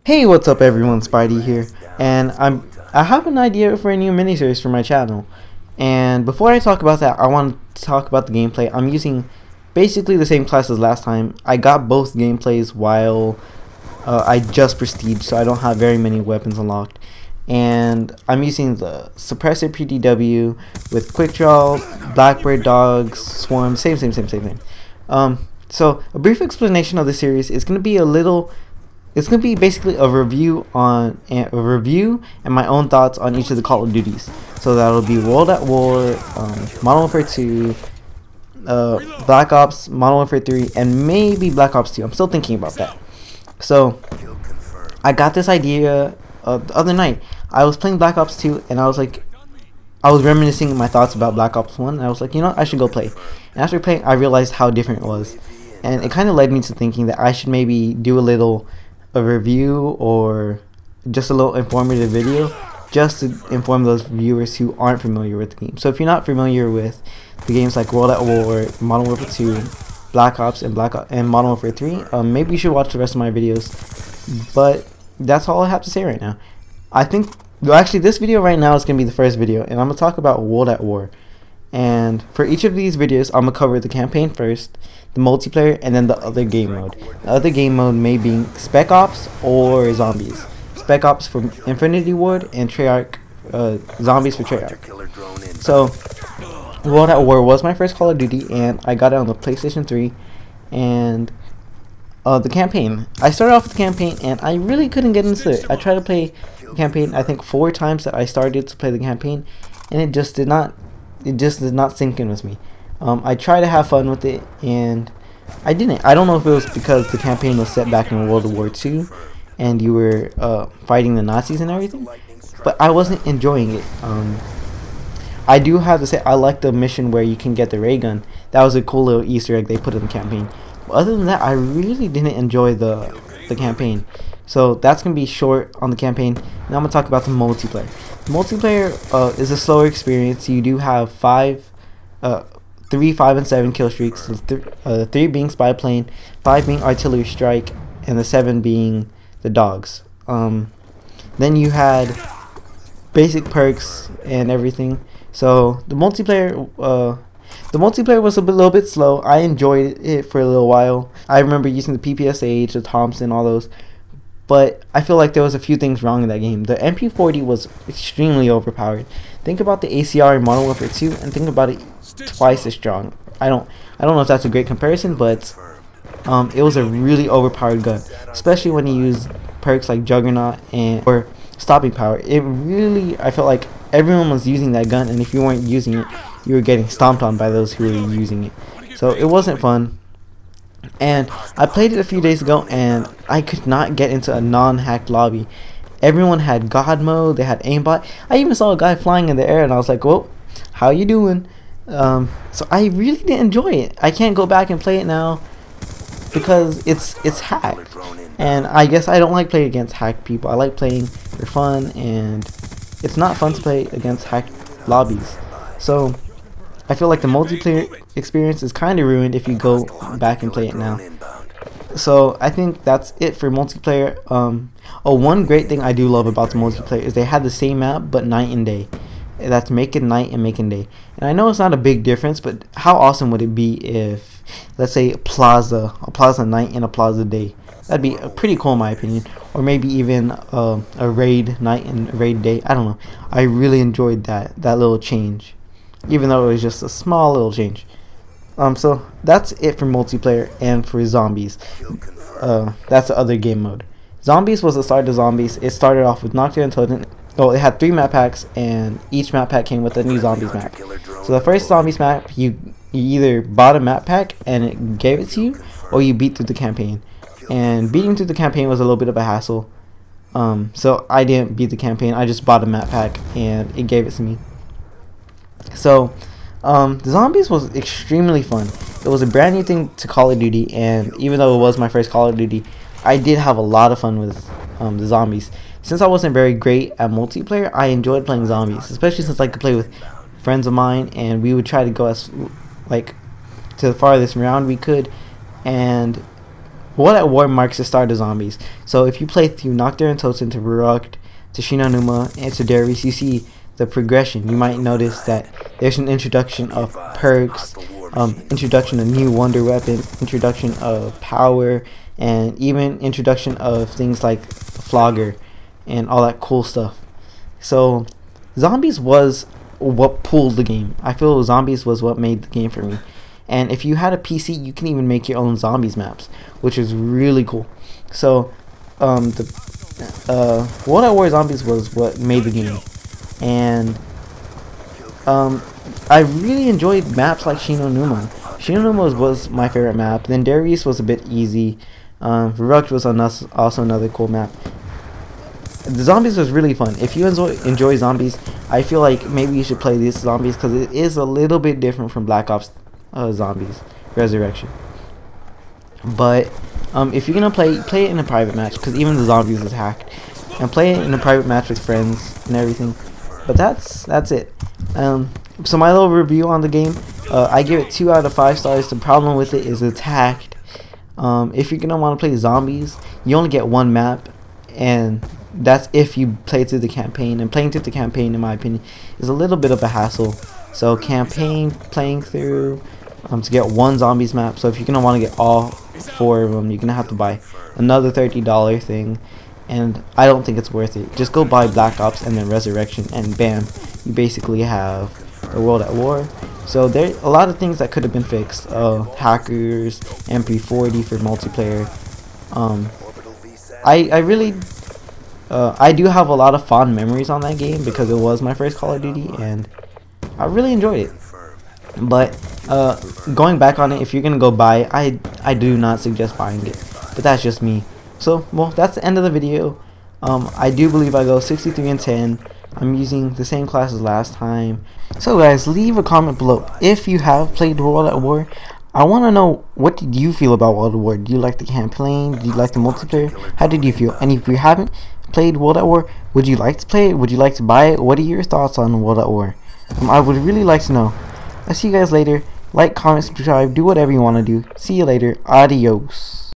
Hey, what's up everyone, Spidey here, and I have an idea for a new miniseries for my channel. And before I talk about that, I want to talk about the gameplay. I'm using basically the same class as last time. I got both gameplays while I just prestige, so I don't have very many weapons unlocked. And I'm using the suppressor PDW with quick draw, blackbird dogs, swarm, same. So a brief explanation of the series is going to be it's going to be basically a review and my own thoughts on each of the Call of Duties. So that'll be World at War, Modern Warfare 2, Black Ops, Modern Warfare 3, and maybe Black Ops 2. I'm still thinking about that. So I got this idea the other night. I was playing Black Ops 2 and I was reminiscing my thoughts about Black Ops 1, and I was like, you know what, I should go play. And after playing, I realized how different it was. And it kind of led me to thinking that I should maybe do a review or just a little informative video just to inform those viewers who aren't familiar with the game. So if you're not familiar with the games like World at War, Modern Warfare 2, Black Ops, and Modern Warfare 3, maybe you should watch the rest of my videos. But that's all I have to say right now. I think, well, actually this video right now is going to be the first video, and I'm going to talk about World at War. And for each of these videos, I'm going to cover the campaign first, the multiplayer, and then the other game mode. The other game mode may be Spec Ops or Zombies. Spec Ops for Infinity Ward and Treyarch, Zombies for Treyarch. So, World at War was my first Call of Duty, and I got it on the PlayStation 3. And the campaign. I started off with the campaign, and I really couldn't get into it. I tried to play the campaign, I think 4 times that I started to play the campaign, and it just did not sink in with me. I tried to have fun with it, and I didn't. I don't know if it was because the campaign was set back in World War II, and you were fighting the Nazis and everything, but I wasn't enjoying it. I do have to say I like the mission where you can get the ray gun. That was a cool little Easter egg they put in the campaign. But other than that, I really didn't enjoy the campaign. So that's going to be short on the campaign. Now I'm going to talk about the multiplayer. The multiplayer is a slower experience. You do have 3, 5, and 7 kill streaks. So 3 being spy plane, 5 being artillery strike, and the 7 being the dogs. Then you had basic perks and everything. So the multiplayer was a little bit slow. I enjoyed it for a little while. I remember using the PPSH, the Thompson, all those. But I feel like there was a few things wrong in that game. The MP40 was extremely overpowered. Think about the ACR in Modern Warfare 2 and think about it twice as strong. I don't know if that's a great comparison, but it was a really overpowered gun, especially when you use perks like Juggernaut or Stopping Power. I felt like everyone was using that gun, and if you weren't using it, you were getting stomped on by those who were using it. So it wasn't fun. And I played it a few days ago, and I could not get into a non-hacked lobby. Everyone had God mode, they had aimbot. I even saw a guy flying in the air, and I was like, "Whoa, how you doing?" So I really didn't enjoy it. I can't go back and play it now because it's hacked. And I guess I don't like playing against hacked people. I like playing for fun, and it's not fun to play against hacked lobbies. So I feel like the multiplayer experience is kind of ruined if you go back and play it now. So I think that's it for multiplayer. One great thing I do love about the multiplayer is they had the same map but night and day. That's Making Night and Making Day. And I know it's not a big difference, but how awesome would it be if, let's say, a plaza night and a plaza day? That'd be pretty cool in my opinion. Or maybe even a raid night and a raid day. I don't know. I really enjoyed that little change, even though it was just a small little change. So that's it for multiplayer. And for zombies, that's the other game mode. Zombies was the start of zombies. It started off with Nocturne Intelligent. Well, it had 3 map packs, and each map pack came with a new zombies map. So the first zombies map, you either bought a map pack and it gave it to you, or you beat through the campaign. And beating through the campaign was a little bit of a hassle. So I didn't beat the campaign. I just bought a map pack and it gave it to me. So the zombies was extremely fun. It was a brand new thing to Call of Duty, and even though it was my first Call of Duty, I did have a lot of fun with the zombies. Since I wasn't very great at multiplayer, I enjoyed playing zombies, especially since I could play with friends of mine, and we would try to go as to the farthest round we could, and World at War marks the start of zombies. So if you play through Nocturne and Tosin to Baruch to Shinonuma and to Darius, you see the progression. You might notice that there's an introduction of perks, introduction of new wonder weapon, introduction of power, and even introduction of things like Flogger and all that cool stuff. So zombies was what pulled the game. I feel zombies was what made the game for me. And if you had a PC, you can even make your own zombies maps, which is really cool. So the World at War Zombies was what made the game. And I really enjoyed maps like Shinonuma. Shinonuma was my favorite map. Then Darius was a bit easy. Baruch was also another cool map. The zombies was really fun. If you enjoy zombies, I feel like maybe you should play this zombies because it is a little bit different from Black Ops Zombies Resurrection. But if you're gonna play it in a private match, because even the zombies is hacked, and play it in a private match with friends and everything. But that's it. So my little review on the game, I give it 2 out of 5 stars. The problem with it is it's hacked. If you're gonna want to play zombies, you only get one map, and that's if you play through the campaign. And playing through the campaign, in my opinion, is a little bit of a hassle. So campaign playing through to get one zombies map. So if you're gonna want to get all 4 of them, you're gonna have to buy another $30 thing, and I don't think it's worth it. Just go buy Black Ops and then Resurrection, and bam, you basically have a World at War. So there are a lot of things that could have been fixed. Hackers, MP40 for multiplayer. I really I do have a lot of fond memories on that game because it was my first Call of Duty, and I really enjoyed it. But going back on it, if you're gonna go buy it, I do not suggest buying it. But that's just me. So well, that's the end of the video. I do believe I go 63 and 10. I'm using the same class as last time. So guys, leave a comment below if you have played World at War. I want to know, what did you feel about World at War? Do you like the campaign? Do you like the multiplayer? How did you feel? And if you haven't played World at War, would you like to play it? Would you like to buy it? What are your thoughts on World at War? I would really like to know. I'll see you guys later. Like, comment, subscribe, do whatever you want to do. See you later. Adios.